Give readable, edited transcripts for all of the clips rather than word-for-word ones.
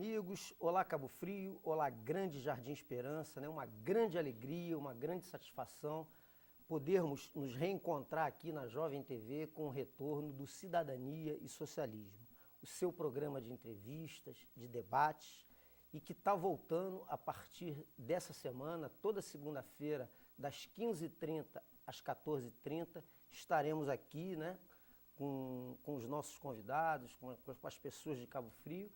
amigos, olá Cabo Frio, olá Grande Jardim Esperança, né? Uma grande alegria, uma grande satisfação podermos nos reencontrar aqui na Jovem TV com o retorno do Cidadania e Socialismo, o seu programa de entrevistas, de debates, e que está voltando a partir dessa semana, toda segunda-feira, das 15h30 às 14h30, estaremos aqui, né, com os nossos convidados, com as pessoas de Cabo Frio,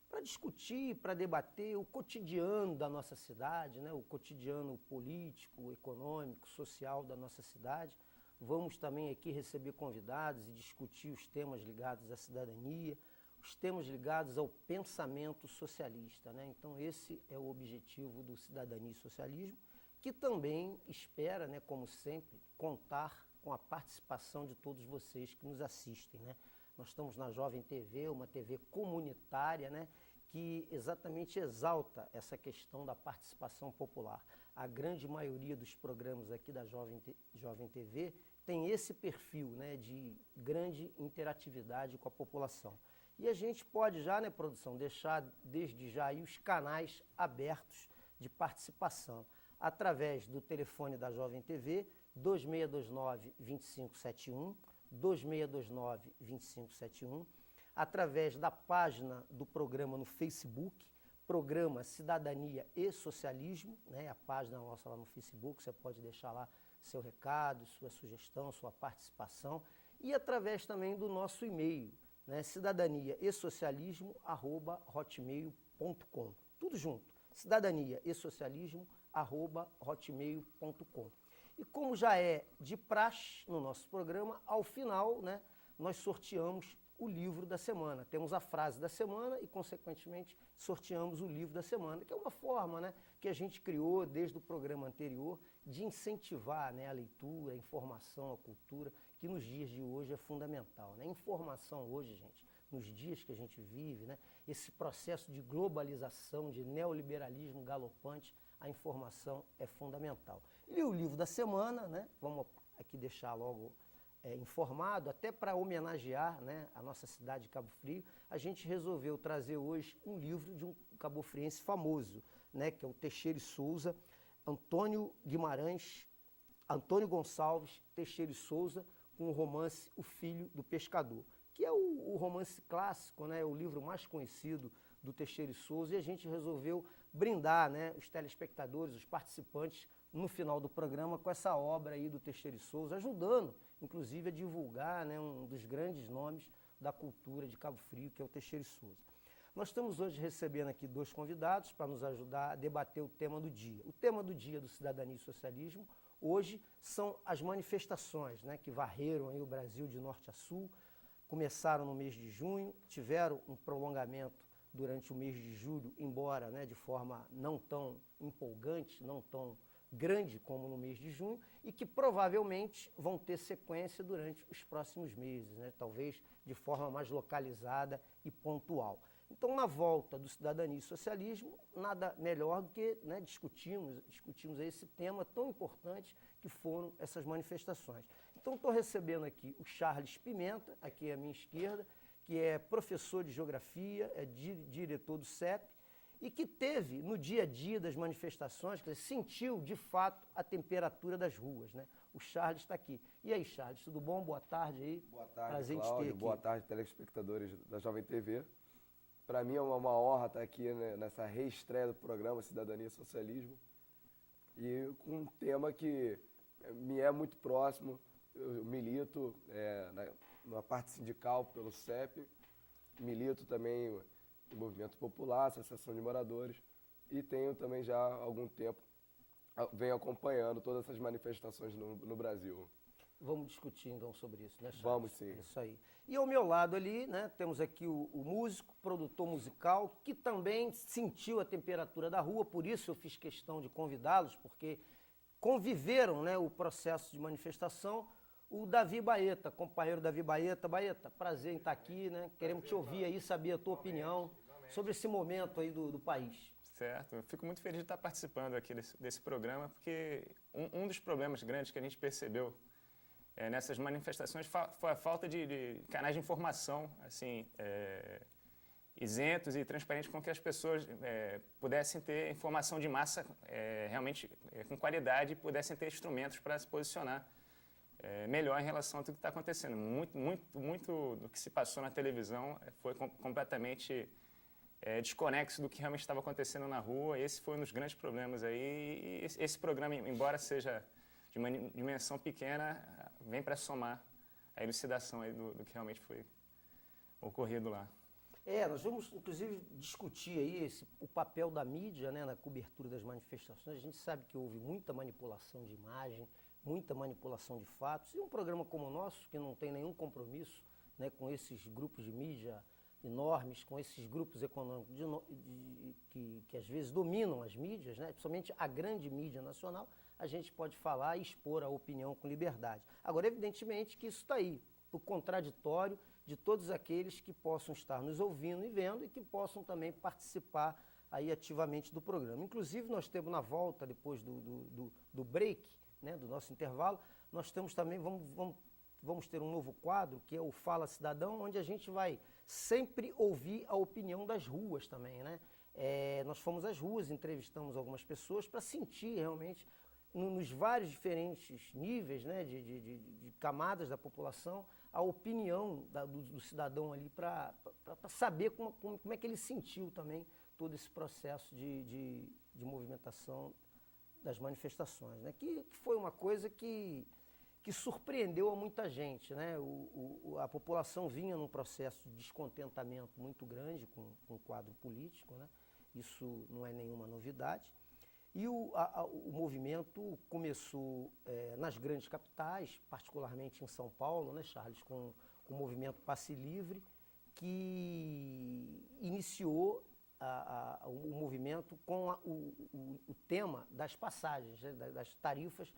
para discutir, para debater o cotidiano da nossa cidade, né, o cotidiano político, econômico, social da nossa cidade. Vamos também aqui receber convidados e discutir os temas ligados à cidadania, os temas ligados ao pensamento socialista, né? Então esse é o objetivo do Cidadania e Socialismo, que também espera, né, como sempre, contar com a participação de todos vocês que nos assistem, né? Nós estamos na Jovem TV, uma TV comunitária, né, que exatamente exalta essa questão da participação popular. A grande maioria dos programas aqui da Jovem TV tem esse perfil, né, de grande interatividade com a população. E a gente pode já, né, produção, deixar desde já aí os canais abertos de participação, através do telefone da Jovem TV, 2629-2571, 2629-2571, através da página do programa no Facebook, Programa Cidadania e Socialismo, né, a página nossa lá no Facebook, você pode deixar lá seu recado, sua sugestão, sua participação, e através também do nosso e-mail, né, cidadaniaesocialismo@hotmail.com. Tudo junto, cidadaniaesocialismo@hotmail.com. E como já é de praxe no nosso programa, ao final, né, nós sorteamos o livro da semana. Temos a frase da semana e, consequentemente, sorteamos o livro da semana, que é uma forma, né, que a gente criou desde o programa anterior de incentivar, né, a leitura, a informação, a cultura, que nos dias de hoje é fundamental, né? Informação hoje, gente, nos dias que a gente vive, né, esse processo de globalização, de neoliberalismo galopante, a informação é fundamental. E o livro da semana, né, vamos aqui deixar logo informado, até para homenagear, né, a nossa cidade de Cabo Frio, a gente resolveu trazer hoje um livro de um cabofriense famoso, né, que é o Teixeira e Souza, Antônio Gonçalves Teixeira e Souza, com o romance O Filho do Pescador, que é o romance clássico, né, o livro mais conhecido do Teixeira e Souza, e a gente resolveu brindar, né, os telespectadores, os participantes, no final do programa, com essa obra aí do Teixeira e Souza, ajudando, inclusive, a divulgar, né, um dos grandes nomes da cultura de Cabo Frio, que é o Teixeira e Souza. Nós estamos hoje recebendo aqui dois convidados para nos ajudar a debater o tema do dia. O tema do dia do Cidadania e Socialismo, hoje, são as manifestações, né, que varreram aí o Brasil de norte a sul, começaram no mês de junho, tiveram um prolongamento durante o mês de julho, embora, né, de forma não tão empolgante, não tão grande como no mês de junho, e que provavelmente vão ter sequência durante os próximos meses, né, talvez de forma mais localizada e pontual. Então, na volta do Cidadania e Socialismo, nada melhor do que, né, discutimos esse tema tão importante que foram essas manifestações. Então, estou recebendo aqui o Charles Pimenta, aqui à minha esquerda, que é professor de Geografia, é diretor do CEP, e que teve, no dia a dia das manifestações, quer dizer, sentiu, de fato, a temperatura das ruas, né? O Charles está aqui. E aí, Charles, tudo bom? Boa tarde aí. Boa tarde, prazer Cláudio. Em te ter aqui. Boa tarde, telespectadores da Jovem TV. Para mim é uma honra estar aqui, né, nessa reestreia do programa Cidadania e Socialismo, e com um tema que me é muito próximo. Eu milito na parte sindical pelo CEP, milito também o Movimento Popular, Associação de Moradores, e tenho também já há algum tempo, venho acompanhando todas essas manifestações no Brasil. Vamos discutir então sobre isso, né, Charles? Vamos sim. Isso aí. E ao meu lado ali, né, temos aqui o músico, produtor musical, que também sentiu a temperatura da rua, por isso eu fiz questão de convidá-los, porque conviveram, né, o processo de manifestação. O Davi Baeta, companheiro Davi Baeta. Baeta, prazer em estar aqui, né? Queremos te ouvir aí, saber a tua opinião sobre esse momento aí do país. Certo, eu fico muito feliz de estar participando aqui desse programa, porque um dos problemas grandes que a gente percebeu nessas manifestações foi a falta de canais de informação, assim, isentos e transparentes com que as pessoas pudessem ter informação de massa realmente com qualidade e pudessem ter instrumentos para se posicionar melhor em relação a tudo que está acontecendo. Muito do que se passou na televisão foi completamente desconexo do que realmente estava acontecendo na rua. Esse foi um dos grandes problemas aí. E esse programa, embora seja de uma dimensão pequena, vem para somar a elucidação aí do que realmente foi ocorrido lá. Nós vamos, inclusive, discutir aí o papel da mídia, né, na cobertura das manifestações. A gente sabe que houve muita manipulação de imagem, muita manipulação de fatos. E um programa como o nosso, que não tem nenhum compromisso, né, com esses grupos de mídia enormes, com esses grupos econômicos que às vezes dominam as mídias, né, principalmente a grande mídia nacional, a gente pode falar e expor a opinião com liberdade. Agora, evidentemente que isso está aí, o contraditório de todos aqueles que possam estar nos ouvindo e vendo e que possam também participar aí ativamente do programa. Inclusive, nós temos na volta, depois do break, né, do nosso intervalo, nós temos também, vamos ter um novo quadro, que é o Fala Cidadão, onde a gente vai sempre ouvir a opinião das ruas também, né? Nós fomos às ruas, entrevistamos algumas pessoas para sentir realmente, nos vários diferentes níveis, né, de camadas da população, a opinião do cidadão ali para saber como é que ele sentiu também todo esse processo de movimentação das manifestações, né? Que foi uma coisa que surpreendeu a muita gente, né? A população vinha num processo de descontentamento muito grande com o quadro político, né? Isso não é nenhuma novidade. E o movimento começou nas grandes capitais, particularmente em São Paulo, né, Charles, com o movimento Passe Livre, que iniciou o movimento com o tema das passagens, né, das tarifas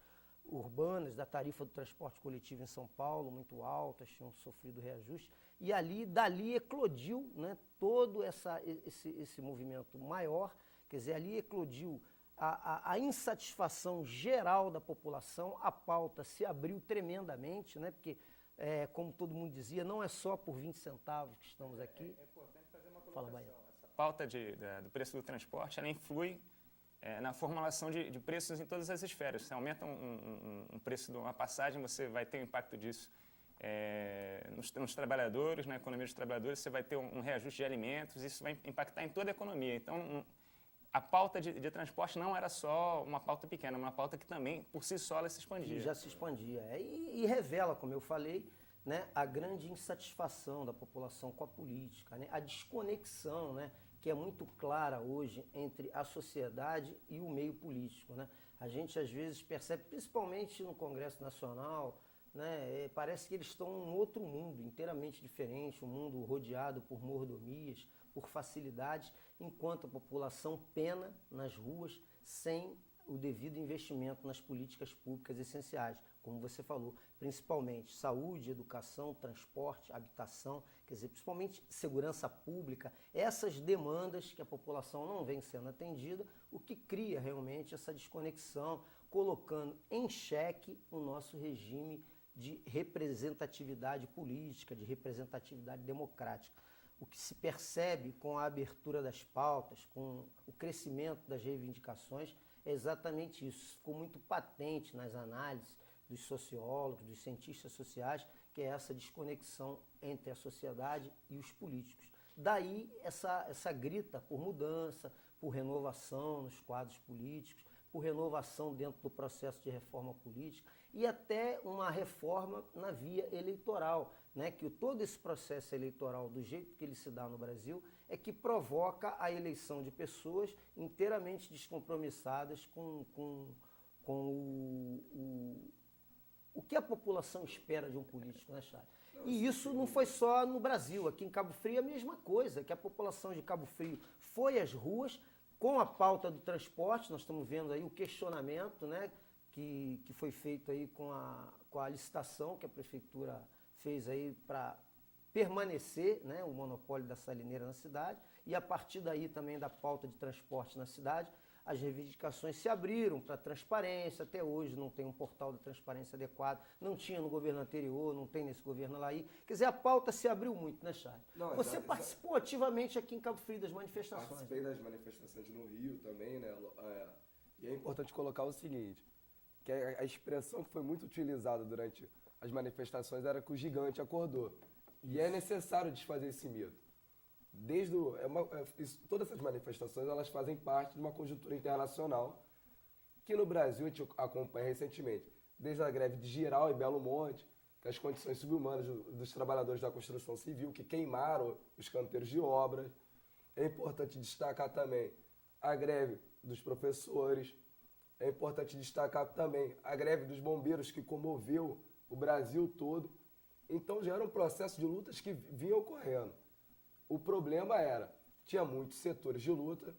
urbanas, da tarifa do transporte coletivo em São Paulo, muito altas, tinham sofrido reajuste, e dali eclodiu, né, todo esse movimento maior, quer dizer, ali eclodiu a insatisfação geral da população, a pauta se abriu tremendamente, né, porque, como todo mundo dizia, não é só por 20 centavos que estamos aqui. É importante fazer uma colocação. Essa pauta do preço do transporte, ela influi na formulação de preços em todas as esferas. Você aumenta um preço de uma passagem, você vai ter um impacto disso nos trabalhadores, na economia dos trabalhadores, você vai ter um reajuste de alimentos, isso vai impactar em toda a economia. Então, a pauta de transporte não era só uma pauta pequena, uma pauta que também, por si só, ela se expandia. E já se expandia. E revela, como eu falei, né, a grande insatisfação da população com a política, né, a desconexão, né, que é muito clara hoje entre a sociedade e o meio político, né? A gente, às vezes, percebe, principalmente no Congresso Nacional, né, parece que eles estão em um outro mundo, inteiramente diferente, um mundo rodeado por mordomias, por facilidades, enquanto a população pena nas ruas sem o devido investimento nas políticas públicas essenciais, como você falou, principalmente saúde, educação, transporte, habitação, quer dizer, principalmente segurança pública, essas demandas que a população não vem sendo atendida, o que cria realmente essa desconexão, colocando em xeque o nosso regime de representatividade política, de representatividade democrática. O que se percebe com a abertura das pautas, com o crescimento das reivindicações, é exatamente isso. Ficou muito patente nas análises dos sociólogos, dos cientistas sociais, que é essa desconexão entre a sociedade e os políticos. Daí essa grita por mudança, por renovação nos quadros políticos, por renovação dentro do processo de reforma política e até uma reforma na via eleitoral, né? Que todo esse processo eleitoral, do jeito que ele se dá no Brasil, é que provoca a eleição de pessoas inteiramente descompromissadas com o que a população espera de um político, né, Charles? E isso não foi só no Brasil. Aqui em Cabo Frio é a mesma coisa, que a população de Cabo Frio foi às ruas com a pauta do transporte. Nós estamos vendo aí o questionamento, né, que foi feito aí com a licitação que a prefeitura fez aí para permanecer, né, o monopólio da salineira na cidade, e a partir daí também da pauta de transporte na cidade, as reivindicações se abriram para transparência, até hoje não tem um portal de transparência adequado, não tinha no governo anterior, não tem nesse governo lá aí. Quer dizer, a pauta se abriu muito, né, Charles? Não, Você participou ativamente aqui em Cabo Frio das manifestações. Participei das manifestações no Rio também, né? E é importante colocar o seguinte, que a expressão que foi muito utilizada durante as manifestações era que o gigante acordou. E é necessário desfazer esse mito. Todas essas manifestações elas fazem parte de uma conjuntura internacional que no Brasil a gente acompanha recentemente, desde a greve de Jirau e Belo Monte, que as condições subhumanas dos trabalhadores da construção civil, que queimaram os canteiros de obras. É importante destacar também a greve dos professores, é importante destacar também a greve dos bombeiros, que comoveu o Brasil todo. Então já era um processo de lutas que vinha ocorrendo. O problema tinha muitos setores de luta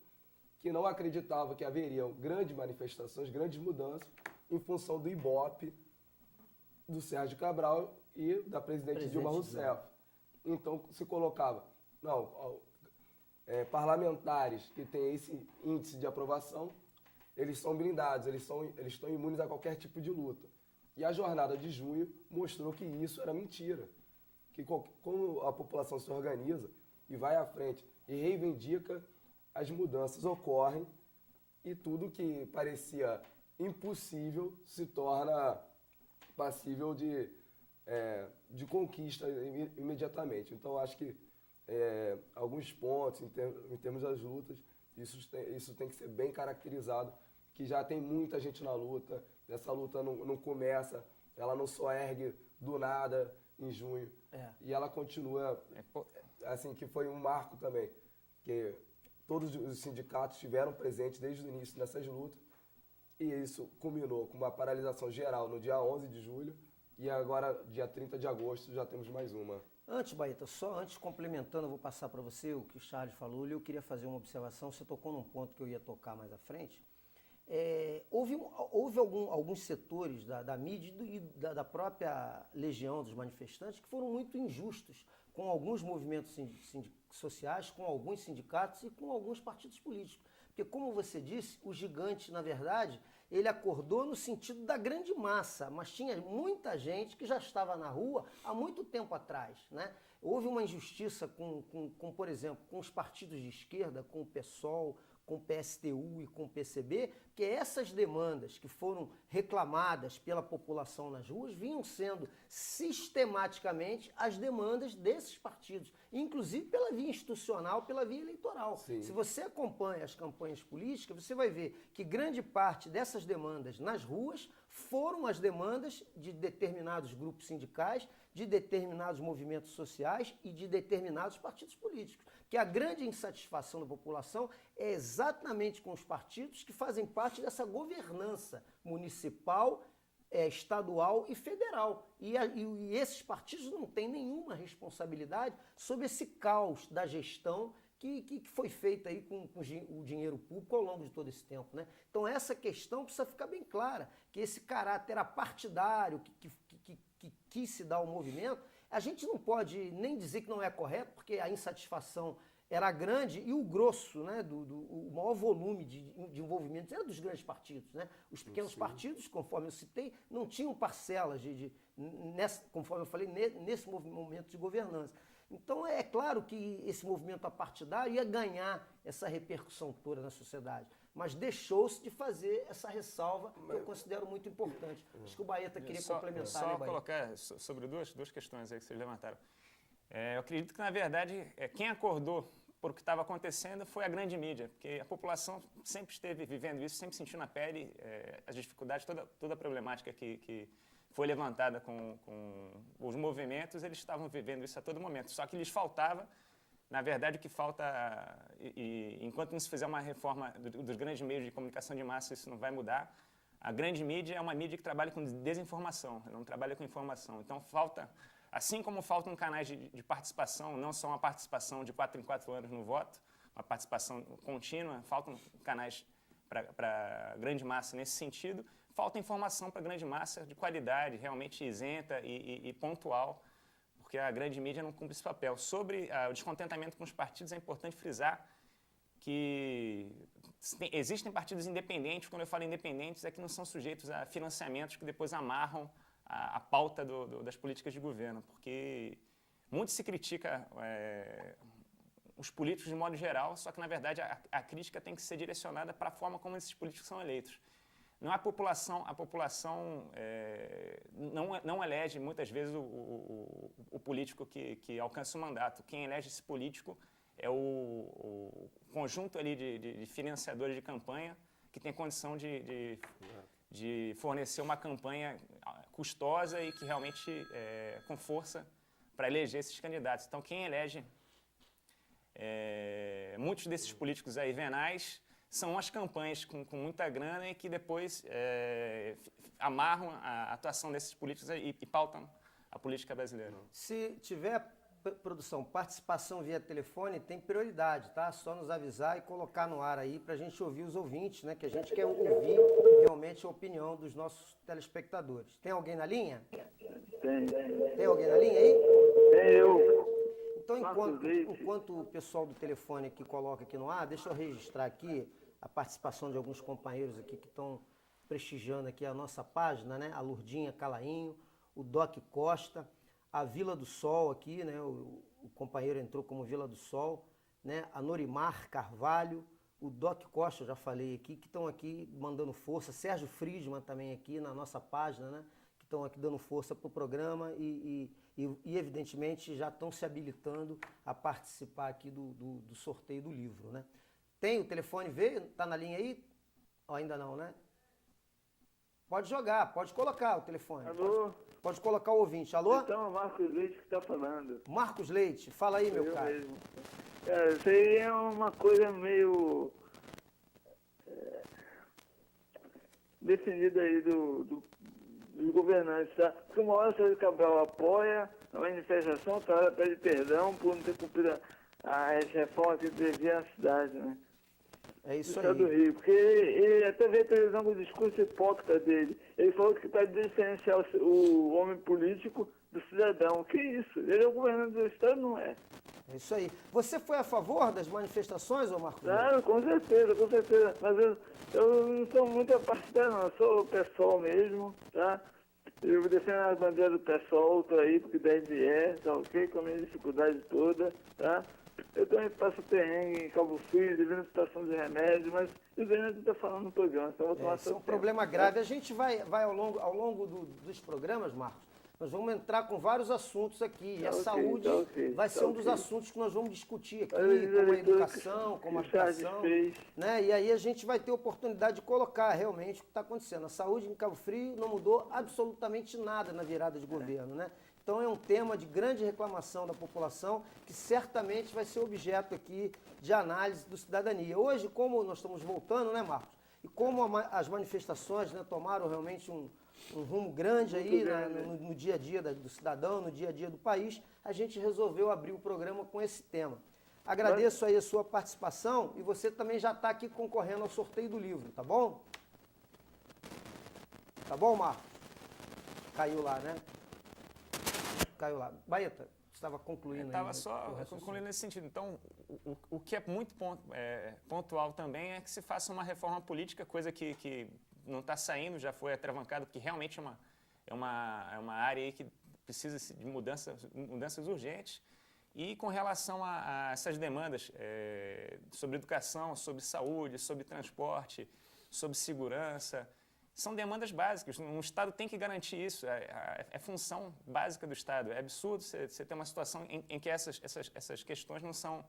que não acreditavam que haveriam grandes manifestações, grandes mudanças, em função do Ibope, do Sérgio Cabral e da presidente Dilma Rousseff. Então se colocava, parlamentares que têm esse índice de aprovação, eles são blindados, eles estão imunes a qualquer tipo de luta. E a jornada de junho mostrou que isso era mentira. Que como a população se organiza e vai à frente e reivindica, as mudanças ocorrem e tudo que parecia impossível se torna passível de conquista imediatamente. Então, acho que alguns pontos, em termos das lutas, isso tem que ser bem caracterizado, que já tem muita gente na luta, essa luta não começa, ela não só ergue do nada em junho, e ela continua, assim, que foi um marco também, que todos os sindicatos estiveram presentes desde o início nessas lutas, e isso culminou com uma paralisação geral no dia 11 de julho, e agora, dia 30 de agosto, já temos mais uma. Antes, Baeta, só antes complementando, eu vou passar para você o que o Charles falou, eu queria fazer uma observação, você tocou num ponto que eu ia tocar mais à frente. Houve alguns setores da mídia e da própria legião dos manifestantes que foram muito injustos com alguns movimentos sociais, com alguns sindicatos e com alguns partidos políticos. Porque, como você disse, o gigante, na verdade, ele acordou no sentido da grande massa, mas tinha muita gente que já estava na rua há muito tempo atrás, né? Houve uma injustiça por exemplo, com os partidos de esquerda, com o PSOL, com o PSTU e com o PCB, que essas demandas que foram reclamadas pela população nas ruas vinham sendo sistematicamente as demandas desses partidos, inclusive pela via institucional, pela via eleitoral. Sim. Se você acompanha as campanhas políticas, você vai ver que grande parte dessas demandas nas ruas foram as demandas de determinados grupos sindicais, de determinados movimentos sociais e de determinados partidos políticos. Que a grande insatisfação da população é exatamente com os partidos que fazem parte dessa governança municipal, estadual e federal. E esses partidos não têm nenhuma responsabilidade sobre esse caos da gestão que foi feita aí com o dinheiro público ao longo de todo esse tempo, né? Então essa questão precisa ficar bem clara, que esse caráter apartidário que quis se dar ao movimento, a gente não pode nem dizer que não é correto, porque a insatisfação era grande e o grosso, né, o maior volume de envolvimentos era dos grandes partidos, né? Os pequenos partidos, conforme eu citei, não tinham parcelas, conforme eu falei, nesse momento de governança. Então é claro que esse movimento apartidário ia ganhar essa repercussão toda na sociedade, mas deixou-se de fazer essa ressalva que eu considero muito importante. Acho que o Baeta queria complementar, só né, Baeta? colocar sobre duas questões aí que vocês levantaram. Eu acredito que, na verdade, quem acordou por o que estava acontecendo foi a grande mídia, porque a população sempre esteve vivendo isso, sempre sentiu na pele as dificuldades, toda a problemática que foi levantada com os movimentos, eles estavam vivendo isso a todo momento. Só que lhes faltava, na verdade, o que falta, enquanto não se fizer uma reforma dos grandes meios de comunicação de massa, isso não vai mudar. A grande mídia é uma mídia que trabalha com desinformação, ela não trabalha com informação. Então falta, assim como faltam canais de participação, não só uma participação de 4 em 4 anos no voto, uma participação contínua, faltam canais para a grande massa nesse sentido, falta informação para a grande massa de qualidade, realmente isenta e pontual, porque a grande mídia não cumpre esse papel. Sobre o descontentamento com os partidos, é importante frisar que existem partidos independentes. Quando eu falo independentes, é que não são sujeitos a financiamentos que depois amarram a pauta das políticas de governo, porque muito se critica os políticos de modo geral, só que, na verdade, a crítica tem que ser direcionada para a forma como esses políticos são eleitos. Não a população não elege, muitas vezes, o político que alcança o mandato. Quem elege esse político é o conjunto ali de financiadores de campanha que tem condição de fornecer uma campanha custosa e que realmente com força para eleger esses candidatos. Então, quem elege muitos desses políticos aí venais são as campanhas com muita grana e que depois amarram a atuação desses políticos e pautam a política brasileira. Se tiver, produção, participação via telefone, tem prioridade, tá? Só nos avisar e colocar no ar aí pra gente ouvir os ouvintes, né? Que a gente quer ouvir realmente a opinião dos nossos telespectadores. Tem alguém na linha? Tem. Tem alguém na linha aí? Tem eu. Então, enquanto o pessoal do telefone aqui coloca aqui no ar, deixa eu registrar aqui a participação de alguns companheiros aqui que estão prestigiando aqui a nossa página, né? A Lurdinha Calainho, o Doc Costa, a Vila do Sol aqui, né? O companheiro entrou como Vila do Sol, né? A Norimar Carvalho, o Doc Costa, eu já falei aqui, que estão aqui mandando força, Sérgio Friedman também aqui na nossa página, né? Que estão aqui dando força para o programa e evidentemente já estão se habilitando a participar aqui do sorteio do livro, né? Tem o telefone, veio? Tá na linha aí? Ou ainda não, né? Pode jogar, pode colocar o telefone. Alô? Pode colocar o ouvinte. Alô? Então, é o Marcos Leite que está falando. Marcos Leite, fala aí, meu Eu cara. mesmo. Isso aí é uma coisa meio definida aí dos governantes, tá? Porque uma hora o senhor Cabral apoia a manifestação, outra hora pede perdão por não ter cumprido as reformas que devia à cidade, né? É isso do Estado do aí. Rio, porque ele até veio a televisão com o discurso hipócrita dele. Ele falou que para diferenciar o homem político do cidadão. Que isso? Ele é o governador do Estado, não é? É isso aí. Você foi a favor das manifestações, ô Marcos Leite? Claro, com certeza, com certeza. Mas eu não sou muito partidário, não. Eu sou o PSOL mesmo, tá? Eu defendo a bandeira do PSOL, tô aí, porque deve tá ok? Com a minha dificuldade toda, tá? Eu também passo perrengue em Cabo Frio, devendo situação de remédio, mas o Zé está falando no programa, então eu vou tomar Isso é um tempo, problema tá? grave. A gente vai ao longo dos programas, Marcos, nós vamos entrar com vários assuntos aqui. E a Tá ok, saúde tá ok, vai ser tá um dos ok. assuntos que nós vamos discutir aqui, Mas ele como a leitura educação, como a que o Charles habitação. fez. Né? E aí a gente vai ter oportunidade de colocar realmente o que está acontecendo. A saúde em Cabo Frio não mudou absolutamente nada na virada de governo, né? Então é um tema de grande reclamação da população que certamente vai ser objeto aqui de análise do Cidadania. Hoje, como nós estamos voltando, né, Marcos? E como as manifestações, né, tomaram realmente um rumo grande aí, né, no dia a dia do cidadão, no dia a dia do país, a gente resolveu abrir o programa com esse tema. Agradeço aí a sua participação e você também já está aqui concorrendo ao sorteio do livro, tá bom? Tá bom, Marcos? Caiu lá, né? Caiu lá. Baeta, você estava concluindo. Estava só concluindo nesse sentido. Então, o que é muito pontual também é que se faça uma reforma política, coisa que não está saindo, já foi atravancada, porque realmente é uma área aí que precisa de mudanças urgentes. E com relação a essas demandas sobre educação, sobre saúde, sobre transporte, sobre segurança, são demandas básicas. Um Estado tem que garantir isso. É função básica do Estado. É absurdo você ter uma situação em que essas questões não são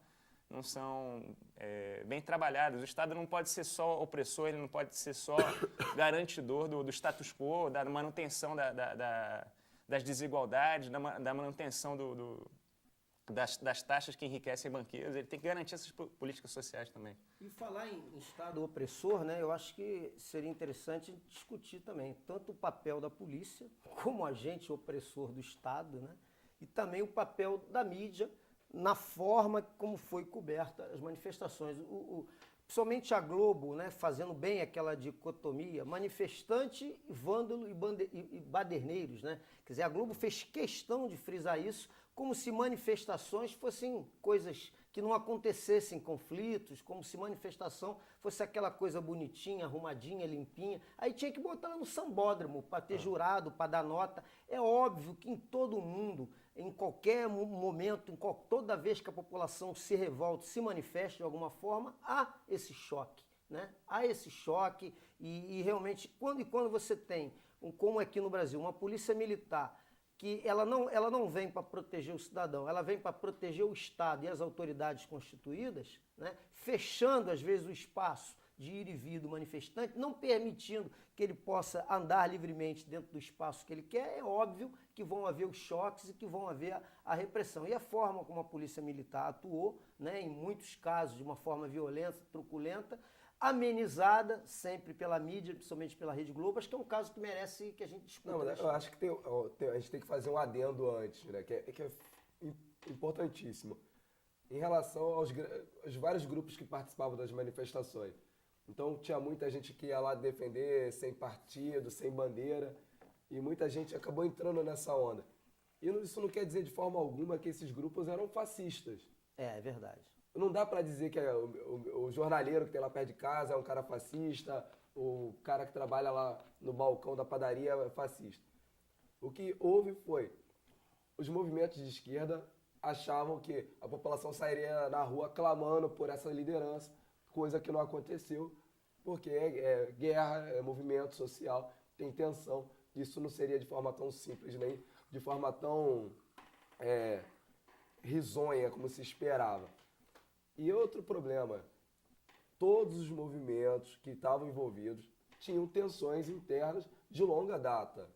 bem trabalhadas. O Estado não pode ser só opressor, ele não pode ser só garantidor do status quo, da manutenção das desigualdades, da manutenção das taxas que enriquecem banqueiros. Ele tem que garantir essas políticas sociais também. E falar em Estado opressor, né, eu acho que seria interessante discutir também tanto o papel da polícia como agente opressor do Estado, né, e também o papel da mídia na forma como foi coberta as manifestações. Principalmente a Globo, né, fazendo bem aquela dicotomia, manifestante, vândalo e baderneiros, né? Quer dizer, a Globo fez questão de frisar isso, como se manifestações fossem coisas que não acontecessem conflitos, como se manifestação fosse aquela coisa bonitinha, arrumadinha, limpinha. Aí tinha que botar ela no sambódromo para ter jurado, para dar nota. É óbvio que em todo mundo, em qualquer momento, toda vez que a população se revolta, se manifesta de alguma forma, há esse choque, né? Há esse choque e realmente, quando você tem, como aqui no Brasil, uma polícia militar que ela não vem para proteger o cidadão, ela vem para proteger o Estado e as autoridades constituídas, né? Fechando, às vezes, o espaço de ir e vir do manifestante, não permitindo que ele possa andar livremente dentro do espaço que ele quer, é óbvio que vão haver os choques e que vão haver a repressão. E a forma como a polícia militar atuou, né, em muitos casos de uma forma violenta, truculenta, amenizada sempre pela mídia, principalmente pela Rede Globo, acho que é um caso que merece que a gente discuta. Não, mas eu acho que a gente tem que fazer um adendo antes, né, que é importantíssimo, em relação aos vários grupos que participavam das manifestações. Então tinha muita gente que ia lá defender sem partido, sem bandeira, e muita gente acabou entrando nessa onda. E isso não quer dizer de forma alguma que esses grupos eram fascistas. É verdade. Não dá para dizer que o jornaleiro que tem lá perto de casa é um cara fascista, o cara que trabalha lá no balcão da padaria é fascista. O que houve foi, os movimentos de esquerda achavam que a população sairia na rua clamando por essa liderança, coisa que não aconteceu, porque é guerra, é movimento social, tem tensão. Isso não seria de forma tão simples, nem de forma tão risonha como se esperava. E outro problema, todos os movimentos que estavam envolvidos tinham tensões internas de longa data.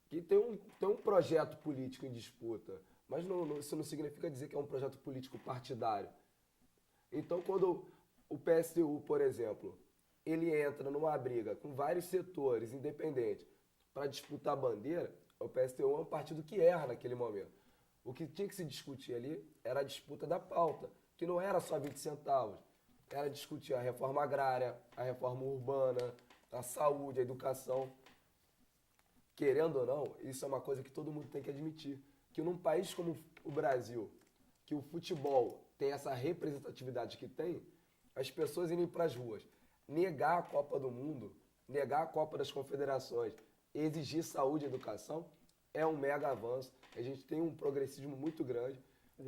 Que tem um projeto político em disputa, mas isso não significa dizer que é um projeto político partidário. Então, quando o PSTU, por exemplo, ele entra numa briga com vários setores independentes para disputar a bandeira, o PSTU é um partido que erra naquele momento. O que tinha que se discutir ali era a disputa da pauta, que não era só 20 centavos, era discutir a reforma agrária, a reforma urbana, a saúde, a educação. Querendo ou não, isso é uma coisa que todo mundo tem que admitir, que num país como o Brasil, que o futebol tem essa representatividade que tem, as pessoas irem para as ruas, negar a Copa do Mundo, negar a Copa das Confederações, exigir saúde e educação, é um mega avanço. A gente tem um progressismo muito grande. E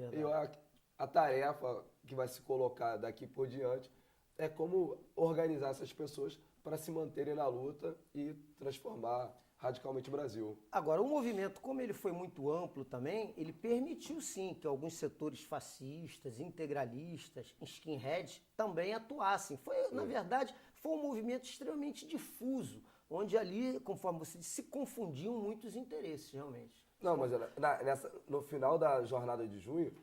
a tarefa que vai se colocar daqui por diante é como organizar essas pessoas para se manterem na luta e transformar radicalmente o Brasil. Agora, o movimento, como ele foi muito amplo também, ele permitiu sim que alguns setores fascistas, integralistas, skinheads também atuassem. Na verdade, foi um movimento extremamente difuso, onde ali, conforme você disse, se confundiam muitos interesses, realmente. Não, mas no final da jornada de junho,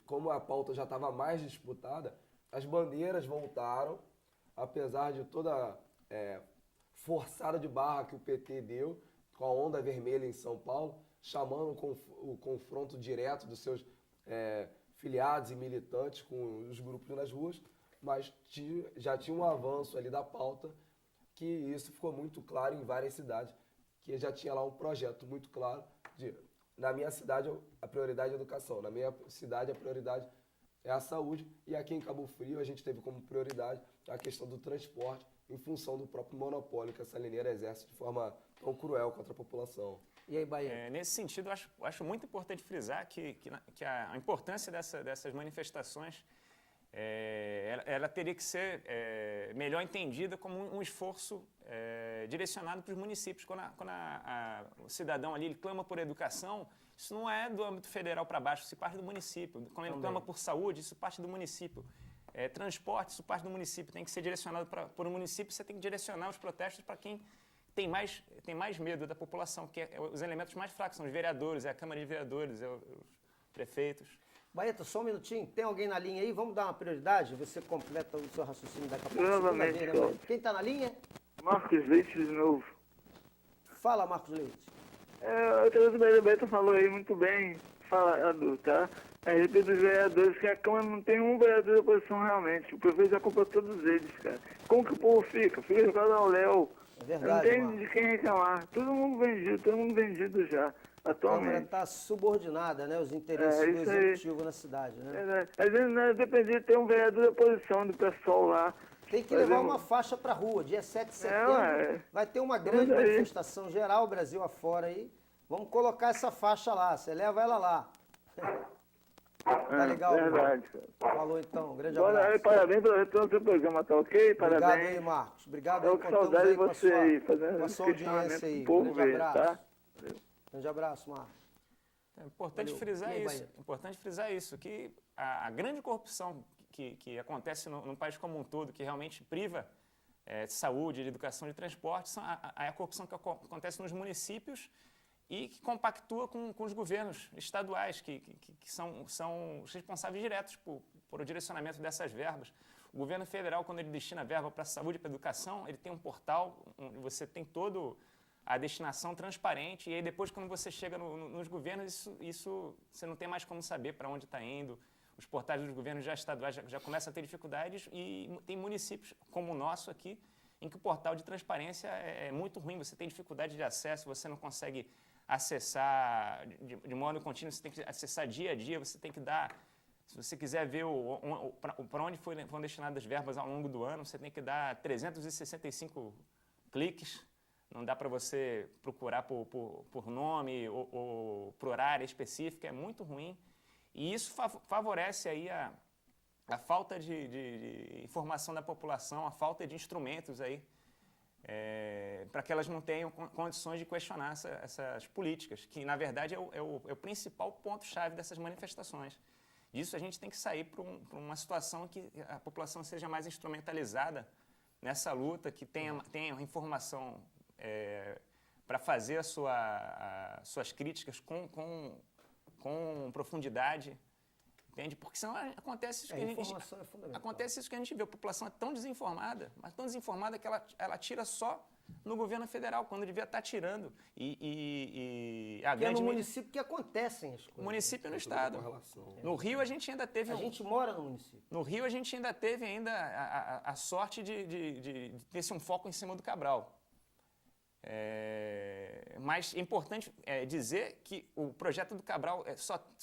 como a pauta já estava mais disputada, as bandeiras voltaram, apesar de toda forçada de barra que o PT deu, com a onda vermelha em São Paulo, chamando o confronto direto dos seus filiados e militantes com os grupos nas ruas, mas já tinha um avanço ali da pauta, que isso ficou muito claro em várias cidades, que já tinha lá um projeto muito claro de, na minha cidade a prioridade é a educação, na minha cidade a prioridade é a saúde, e aqui em Cabo Frio a gente teve como prioridade a questão do transporte, em função do próprio monopólio que essa lineira exerce de forma tão cruel contra a população. E aí, Bahia? Nesse sentido, eu acho muito importante frisar que a importância dessas manifestações ela teria que ser melhor entendida como um esforço direcionado para os municípios. Quando o cidadão ali ele clama por educação, isso não é do âmbito federal para baixo, isso parte do município. Quando ele clama por saúde, isso parte do município. Transporte, isso parte do município, tem que ser direcionado por um município, você tem que direcionar os protestos para quem tem mais medo da população, que os elementos mais fracos são os vereadores, a Câmara de Vereadores, os prefeitos. Baeta, só um minutinho, tem alguém na linha aí? Vamos dar uma prioridade, você completa o seu raciocínio daqui a pouco. Novamente, Quem está na linha? Marcos Leite de novo. Fala, Marcos Leite. O Beto falou aí muito bem falado, tá? A respeito dos vereadores, que a Câmara não tem um vereador da oposição realmente. O prefeito já comprou todos eles, cara. Como que o povo fica? Fica jogado ao Léo. É verdade, Não tem Marcos. de quem reclamar. Todo mundo vendido já, A Câmara atualmente. está subordinada, né, os interesses É, do isso aí. Executivo na cidade, né? Às vezes não é depender de ter um vereador da oposição, do pessoal lá. Tem que Fazer levar um- uma faixa para a rua. Dia 7 de setembro ué. vai ter uma grande aí. manifestação geral, Brasil afora aí. Vamos colocar essa faixa lá. Você leva ela lá. Tá legal? Verdade, cara. Falou então. Um grande Bora aí, abraço. parabéns pelo retorno do seu programa, tá ok? Obrigado Parabéns. aí, Marcos. Obrigado Eu aí. com Contamos saudade aí de com a você sua, aí, fazendo com a esse sua questionamento audiência aí. pro povo Grande ver, abraço. tá? Grande abraço, Marcos. É importante Valeu. frisar E aí, isso. Bahia? É importante frisar isso, que a grande corrupção que acontece no país como um todo, que realmente priva de saúde, de educação, de transporte, é a corrupção que acontece nos municípios e que compactua com os governos estaduais, que são os responsáveis diretos por o direcionamento dessas verbas. O governo federal, quando ele destina verba para a saúde e para a educação, ele tem um portal onde você tem todo a destinação transparente, e aí depois, quando você chega nos governos, isso você não tem mais como saber para onde está indo. Os portais dos governos já estaduais já começam a ter dificuldades, e tem municípios como o nosso aqui, em que o portal de transparência é muito ruim, você tem dificuldade de acesso, você não consegue acessar de modo contínuo, você tem que acessar dia a dia, você tem que dar, se você quiser ver para onde foram destinadas as verbas ao longo do ano, você tem que dar 365 cliques. Não dá para você procurar por nome ou por área específica, é muito ruim. E isso favorece aí a falta de informação da população, a falta de instrumentos aí, para que elas não tenham condições de questionar essas políticas, que na verdade é o principal ponto-chave dessas manifestações. Disso a gente tem que sair para uma situação que a população seja mais instrumentalizada nessa luta, que tenha informação para fazer suas críticas com profundidade, entende? Porque senão acontece isso informação é fundamental. acontece isso que a gente vê. A população é tão desinformada, mas tão desinformada que ela tira só no governo federal, quando devia estar tirando. E a Que é grande no município que acontecem as coisas. município e no estado. Correlação. No Rio a gente ainda teve A gente mora no município. no Rio a gente ainda teve a sorte de ter um foco em cima do Cabral. Mas é importante dizer que o projeto do Cabral,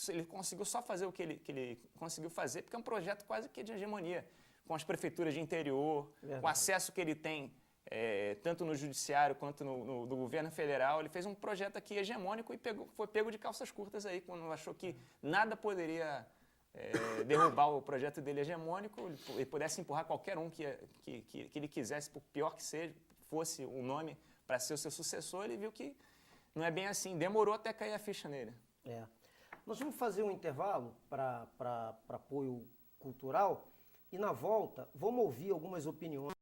ele conseguiu só fazer o que ele conseguiu fazer, porque é um projeto quase que de hegemonia, com as prefeituras de interior, com o acesso que ele tem, tanto no judiciário quanto no governo federal. Ele fez um projeto aqui hegemônico e foi pego de calças curtas aí, quando achou que nada poderia derrubar o projeto dele hegemônico, ele pudesse empurrar qualquer um que ele quisesse, por pior que fosse o nome, para ser o seu sucessor. Ele viu que não é bem assim, demorou até cair a ficha nele. Nós vamos fazer um intervalo para apoio cultural e na volta vamos ouvir algumas opiniões